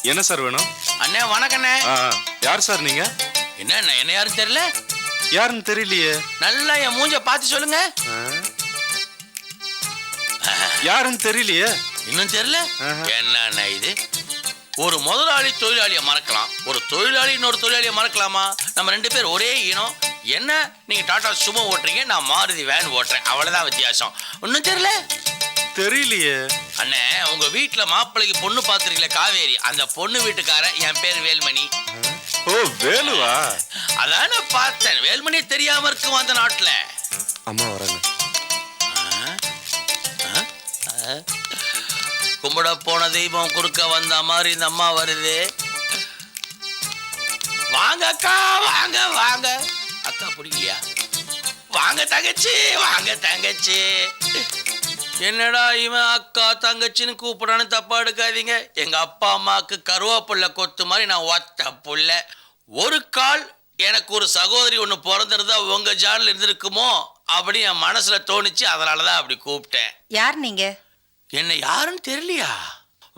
S14: என்ன சார் வேணும்?
S2: அண்ணே வணக்கண்ணே.
S14: யார் சார் நீங்க?
S2: என்ன என்ன யாரும் தெரியல?
S14: யாருன்னு தெரியலையே.
S2: நல்லா என் மூஞ்ச பார்த்து சொல்லுங்க.
S14: யாருன்னு தெரியலையே.
S2: இன்னும் தெரியல? என்ன இது? ஒரு முதலாளி தொழிலாளியை மறக்கலாம், ஒரு தொழிலாளி இன்னொரு தொழிலாளியை மறக்கலாமா? நம்ம 2 பேர் ஒரே இனம். என்ன நீங்க டாடா சுமோ ஓட்டுறீங்க, நான் மாருதி வேன் ஓட்டுறேன், அவ்வளவுதான் வித்தியாசம். இன்னும் தெரியல?
S14: தெரியலையே.
S2: அண்ணே உங்க வீட்டுல மாப்பிள்ளைக்கு பொண்ணு பாத்துருக்கீங்களே காவேரி, அந்த பொண்ணு வீட்டுக்காரன் என் பேர் வேல்மணி.
S14: ஓ வேலுவா?
S2: அதான பார்த்தேன். வேல்மணியே தெரியாம இருக்கும் அந்த நாட்டுல.
S14: அம்மா வராங்க.
S2: கும்பிட போன தெய்வம் குறுக்க வந்த மாதிரி இந்த அம்மா வருது. வாங்க அக்கா, வாங்க வாங்க. அக்கா பிடிக்கலையா? வாங்க தங்கச்சி, வாங்க தங்கச்சி. என்னடா இவன் அக்கா தங்கச்சின்னு கூப்பிடான்னு தப்பா எடுக்காதீங்க. எங்க அப்பா அம்மாவுக்கு கருவேப்புள்ள கொத்து மாதிரி நான் ஒத்த புள்ள. ஒரு கால் எனக்கு ஒரு சகோதரி ஒன்று பிறந்திருந்தா உங்க ஜான்ல இருந்திருக்குமோ அப்படி என் மனசுல தோணுச்சு, அதனாலதான் அப்படி கூப்பிட்டேன்.
S5: யார் நீங்க?
S2: என்ன யாருன்னு தெரியலையா?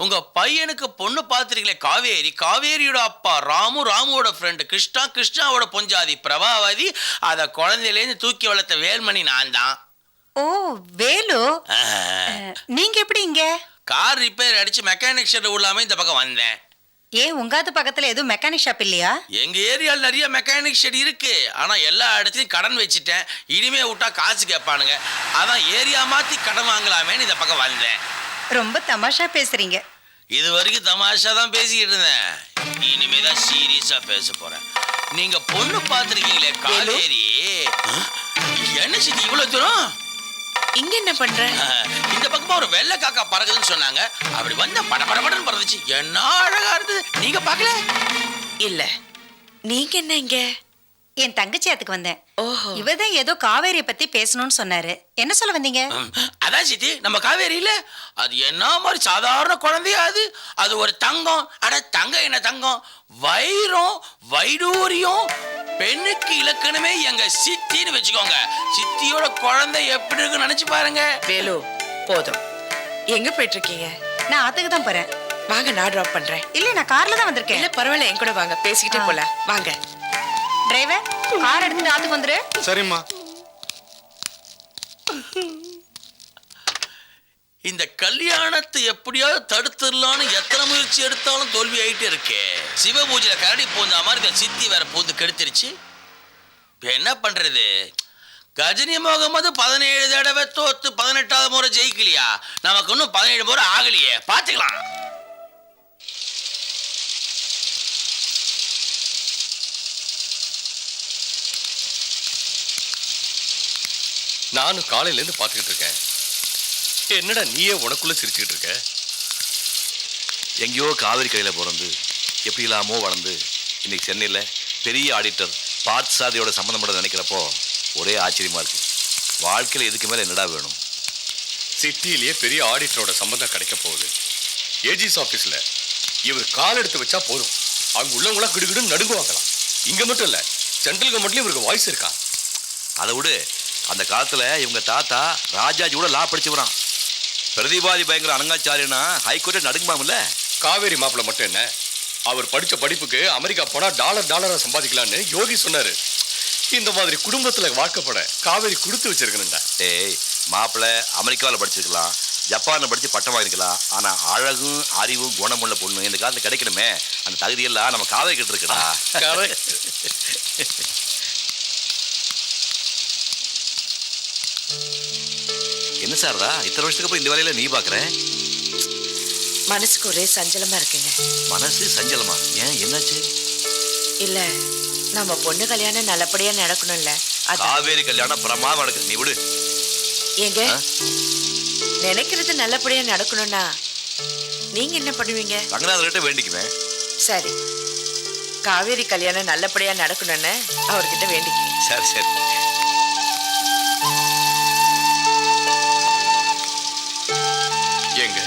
S2: உங்க பையனுக்கு பொண்ணு பார்த்துருக்கீங்களே காவேரி, காவேரியோட அப்பா ராமு, ராமுவோட ஃப்ரெண்டு கிருஷ்ணா, கிருஷ்ணாவோட பொஞ்சாதி பிரபாவதி, அதை குழந்தையிலேருந்து தூக்கி வளர்த்த வேல்மணி நான் தான்.
S5: ஓ வேலு, நீங்க எப்படி இங்க?
S2: கார் ரிப்பேர் அடிச்சு மெக்கானிக் ஷெட் உள்ளாம இந்த பக்கம் வந்தேன்.
S5: ஏன் உங்காது பக்கத்துல எதுவும் மெக்கானிக் ஷாப் இல்லையா?
S2: எங்க ஏரியாவில் நிறைய மெக்கானிக் ஷெட் இருக்கு, ஆனா எல்லா இடத்துலயும் கடன் வச்சுட்டேன். இனிமே விட்டா காசு கேட்பானுங்க, அதான் ஏரியா மாத்தி கடன் வாங்கலாமேன்னு இந்த பக்கம் வந்தேன்.
S5: ரொம்ப தமாஷா பேசுறீங்க.
S2: இது வரைக்கும் தமாஷா தான் பேசிக்கிட்டு இருந்தேன், இனிமேதான் சீரியஸா பேச போறேன். நீங்க பொண்ணு பார்த்துருக்கீங்களே காவேரி, என்ன சித்தி இவ்வளவு தூரம்?
S12: இங்க என்ன பண்ற?
S2: இந்த பக்கமா ஒரு வெள்ளை காக்கா பறக்குதுன்னு சொன்னாங்க, அப்படி வந்த படபடன்னு பறந்துச்சு. என்ன அழகா இருந்தது, நீங்க பாக்கல?
S12: இல்ல, நீங்க என்ன இங்க?
S5: என் தங்கச்சியாத்துக்கு வந்தேன்.
S12: ஓஹோ,
S5: இவதான் ஏதோ காவேரியை பத்தி பேசணும்னு சொன்னாரு. என்ன சொல்ல வந்தீங்க?
S2: அதான் சித்தி, நம்ம காவேரி இல்ல, அது என்ன மாதிரி சாதாரண குழந்தையா அது? அது ஒரு தங்கம். அட தங்கம் என்ன தங்கம், வைரம் வைடூரியம், பெண்ணுக்கு இலக்கணமே எங்க சித்தின்னு வச்சுக்கோங்க. சித்தியோட குழந்தை எப்படி இருக்குன்னு நினைச்சு பாருங்க.
S12: வேலு போதும், எங்க போயிட்டு இருக்கீங்க?
S5: நான் ஆத்துக்கு தான் போறேன்.
S12: வாங்க, நான் டிராப் பண்றேன்.
S5: இல்ல நான் கார்ல தான் வந்திருக்கேன்.
S12: இல்ல பரவாயில்ல, என் கூட வாங்க, பேசிக்கிட்டே போலாம். வாங்க.
S5: டிரைவர், கார் எடுத்துட்டு ஆத்துக்கு வந்துரு.
S14: சரிம்மா.
S2: இந்த கல்யாணத்தை எப்படியாவது தடுத்துடலான்னு எத்தனை முயற்சி எடுத்தாலும் தோல்வி ஆயிட்டே இருக்கே. சிவ பூஜையில கரடி பூந்த மாதிரி இந்த சித்தி வேற பூந்து கெடுத்துருச்சு. என்ன பண்றது? கஜினி முகமது 17 தடவை தோத்து 18வது முறை ஜெயிக்கலையா? நமக்கு இன்னும் 17 முறை ஆகலையே, பாத்துக்கலாம்.
S15: நானும் காலையில இருந்து பாத்துக்கிட்டு இருக்கேன். என்னடா நீயே உனக்குள்ள சிரிச்சுக்கிட்டு இருக்க?
S9: எங்கேயோ காவிரி கரையில் பிறந்து எப்படி இல்லாமோ வளர்ந்து இன்னைக்கு சென்னையில் பெரிய ஆடிட்டர் பார்த் சாதியோட சம்மந்தம் பண்ண நினைக்கிறப்போ ஒரே ஆச்சரியமா இருக்கு. வாழ்க்கையில் இதுக்கு மேலே என்னடா வேணும்?
S15: சிட்டிலேயே பெரிய ஆடிட்டரோட சம்பந்தம் கிடைக்க போகுது. ஏஜிஸ் ஆஃபீஸில் இவர் கால் எடுத்து வச்சா போதும், அங்கே உள்ளவங்களாம் கிடுகிடுன்னு நடுங்குவாங்களாம். இங்கே மட்டும் இல்லை, சென்ட்ரல் கவர்மெண்ட்லேயும் இவருக்கு வாய்ஸ் இருக்கா.
S9: அதை விடு, அந்த காலத்தில் இவங்க தாத்தா ராஜாஜி கூட லா படிச்சு வரான். பிரதிவாதி பயங்கர அனங்காச்சாரியனா ஹைகோர்ட்டே நடுங்குமாமில்ல.
S15: காவேரி மாப்பிள்ள மட்டும் என்ன, அவர் படித்த படிப்புக்கு அமெரிக்கா போனால் டாலராக சம்பாதிக்கலான்னு யோகி சொன்னார். இந்த மாதிரி குடும்பத்தில் வாழ்க்கப்பட காவேரி கொடுத்து வச்சிருக்கணும்டா.
S9: ஏய், மாப்பிள்ளை அமெரிக்காவில் படிச்சிருக்கலாம், ஜப்பானில் படித்து பட்டம் வாங்கிருக்கலாம், ஆனால் அழகும் அறிவும் குணமுள்ள பொண்ணு இந்த காலத்தில் கிடைக்கணுமே, அந்த தகுதியெல்லாம் நம்ம காவேரி கிட்ட இருக்குடா. என்ன சார்டா இத்தனை வருஷத்துக்கு அப்புறம் இந்த வேலையில நீ பாக்குற?
S12: மனசுக்கு ஒரே சஞ்சலமா இருக்குங்க.
S9: மனசு சஞ்சலமா? ஏன், என்னாச்சு?
S12: இல்ல, நம்ம பொண்ணு கல்யாணம் நல்லபடியா நடக்கணும்ல.
S9: காவேரி கல்யாணம் பிரமாதம் நடக்குது, நீ விடு.
S12: ஏங்க, நினைக்கிறது நல்லபடியா நடக்கணும்னா நீங்க என்ன பண்ணுவீங்க?
S9: ரங்கநாதர்கிட்ட வேண்டிக்குவேன்.
S12: சரி, காவேரி கல்யாணம் நல்லபடியா நடக்கணும்னு அவர்கிட்ட வேண்டிக்குவேன்.
S9: சரி சரி.
S15: ஏங்க,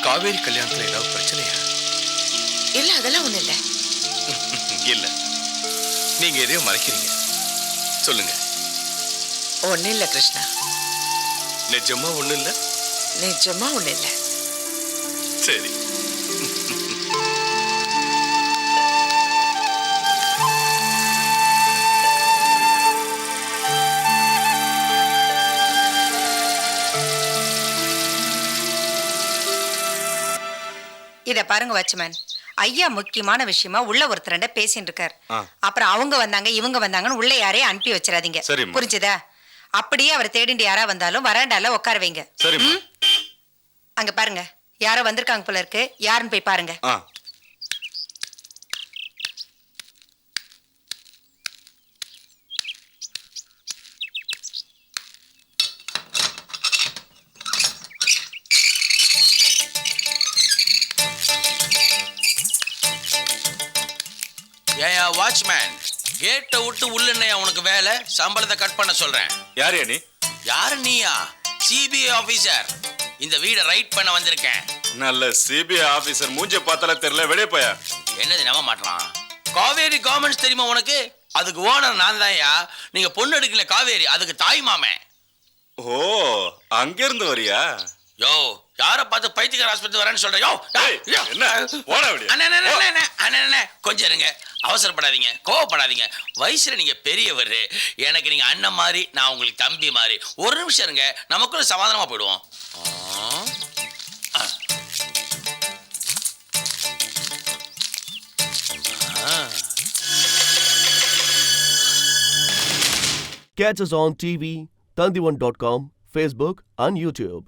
S15: காவேரி கல்யாணத்துல ஏதாவது பிரச்சனையா?
S12: இல்ல, அதெல்லாம் ஒண்ணு இல்ல.
S15: இல்ல, நீங்க எதையோ மறைக்கிறீங்க, சொல்லுங்க.
S12: ஒண்ணு இல்ல கிருஷ்ணா.
S15: நிஜமா ஒண்ணு இல்ல?
S12: நிஜமா ஒண்ணு இல்ல.
S15: சரி.
S5: பாருங்க வாட்ச்மேன், ஐயா முக்கியமான விஷயமா உள்ள ஒருத்தரண்ட பேசிட்டு இருக்கார். அப்புறம் அவங்க வந்தாங்க இவங்க வந்தாங்கன்னு உள்ள யாரையும் அனுப்பி வச்சிடாதீங்க. புரிஞ்சுதா? அப்படியே அவர் தேடிண்டு யாரா வந்தாலும் வராண்டால உட்கார வைங்க. அங்க பாருங்க, யாரோ வந்திருக்காங்க போல இருக்கு. யாருன்னு போய் பாருங்க.
S2: ஏயா வாட்ச்மேன், கேட்டை விட்டு உள்ளே உனக்கு வேலை, சம்பளத்தை கட் பண்ண சொல்றேன்.
S14: யாரையா நீ?
S2: யாரு நீயா? CBI officer. இந்த வீடை ரைட் பண்ண வந்திருக்கேன்.
S14: நல்ல சிபிஐ ஆபீசர் மூஞ்ச பார்த்தால தெரியல, வெளியே போயா.
S2: என்னது நம்ப மாட்டான்? காவேரி கார்மெண்ட்ஸ் தெரியுமா உனக்கு? அதுக்கு ஓனர் நான் தான்யா. நீங்க பொண்ணு எடுக்கல காவேரி, அதுக்கு தாய் மாமே.
S14: ஓ, அங்க இருந்து வரியா?
S2: யோ, யார பார்த்து பைத்தியக்கார ஆஸ்பத்திரி வரேன்னு சொல்ற? யோ,
S14: என்ன போட விடு.
S2: அண்ணே கொஞ்சம் இருங்க, அவசரப்படாதீங்க, கோவப்படாதீங்க. வயசுல நீங்க பெரியவர், எனக்கு நீங்க அண்ணன் மாதிரி, நான் உங்களுக்கு தம்பி மாதிரி. ஒரு நிமிஷம் இருங்க, நமக்குள்ள சமாதானமா போயிடுவோம்.
S1: Catch us on TV, Tandivan.com, Facebook and YouTube.